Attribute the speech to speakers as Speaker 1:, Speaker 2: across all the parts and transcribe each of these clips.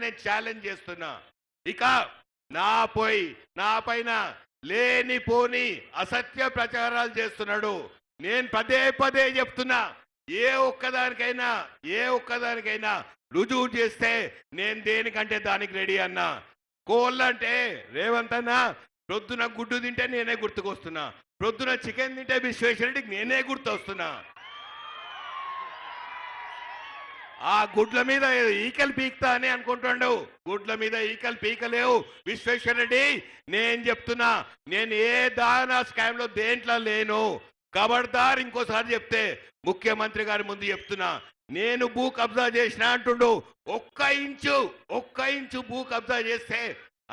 Speaker 1: నేను ఛాలెంజ్ చేస్తున్నా. ఇక నా పైన లేనిపోని అసత్య ప్రచారాలు చేస్తున్నాడు. నేను పదే పదే చెప్తున్నా, ఏ ఒక్కదానికైనా రుజువు చేస్తే నేను దేనికంటే దానికి రెడీ అన్నా. కోళ్ళంటే రేవంత్ అన్న ప్రొద్దున గుడ్డు తింటే నేనే గుర్తుకొస్తున్నా, ప్రొద్దున చికెన్ తింటే విశ్వేశ్వరరెడ్డికి నేనే గుర్తొస్తున్నా. ఆ గుడ్ల మీద ఈకలు పీకుతా అని అనుకుంటాడు. గుడ్ల మీద ఈకలు పీకలేవు విశ్వేశ్వరరెడ్డి. నేను చెప్తున్నా, నేను ఏ దానా స్కామ్ లో దేంట్లో లేను. ఖబర్దార్ ఇంకోసారి చెప్తే ముఖ్యమంత్రి గారి ముందు చెప్తున్నా, నేను భూ కబ్జా చేసిన అంటుండు. ఒక్క ఇంచు భూ కబ్జా చేస్తే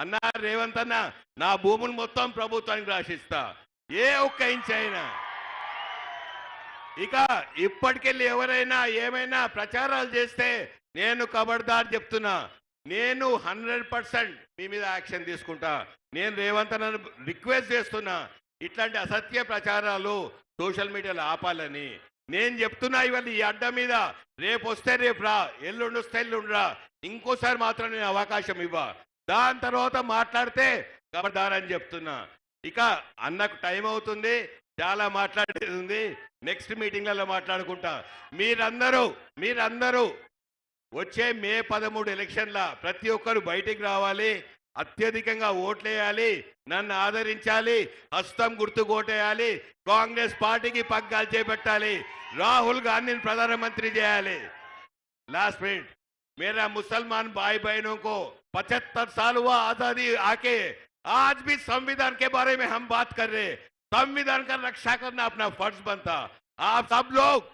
Speaker 1: అన్నా రేవంత్ అన్న, నా భూములు మొత్తం ప్రభుత్వానికి రాసిస్తా, ఏ ఒక్క ఇంచు అయినా. ఇక ఇప్పటికెళ్ళి ఎవరైనా ఏమైనా ప్రచారాలు చేస్తే నేను ఖబర్దార్ చెప్తున్నా, నేను 100% మీ మీద యాక్షన్ తీసుకుంటా. నేను రేవంత్ అన్న రిక్వెస్ట్ చేస్తున్నా, ఇట్లాంటి అసత్య ప్రచారాలు సోషల్ మీడియాలో ఆపాలని నేను చెప్తున్నా. ఇవాళ ఈ అడ్డ మీద రేపు వస్తే రేపు రా, ఎల్లుండి వస్తే ఎల్లుండి రా, ఇంకోసారి మాత్రం నేను అవకాశం ఇవ్వ. దాని తర్వాత మాట్లాడితే ఖబర్దార్ అని చెప్తున్నా. ఇక అన్నకు టైం అవుతుంది, చాలా మాట్లాడేది ఉంది. నెక్స్ట్ మీటింగ్లలో మాట్లాడుకుంటా. మీరందరూ వచ్చే మే 13 ఎలక్షన్ల ప్రతి ఒక్కరు బయటికి రావాలి, అత్యధికంగా ఓట్లేయాలి, నన్ను ఆదరించాలి, హస్తం గుర్తు ఓటేయాలి, కాంగ్రెస్ పార్టీకి పగ్గాలు చేపట్టాలి, రాహుల్ గాంధీని ప్రధానమంత్రి చేయాలి. लास्ट मिनट, मेरा मुसलमान भाई बहनों को 75 साल हुआ आजादी आके, आज भी संविधान के बारे में हम बात कर रहे हैं. संविधान का रक्षा करना अपना फर्ज बनता. आप सब लोग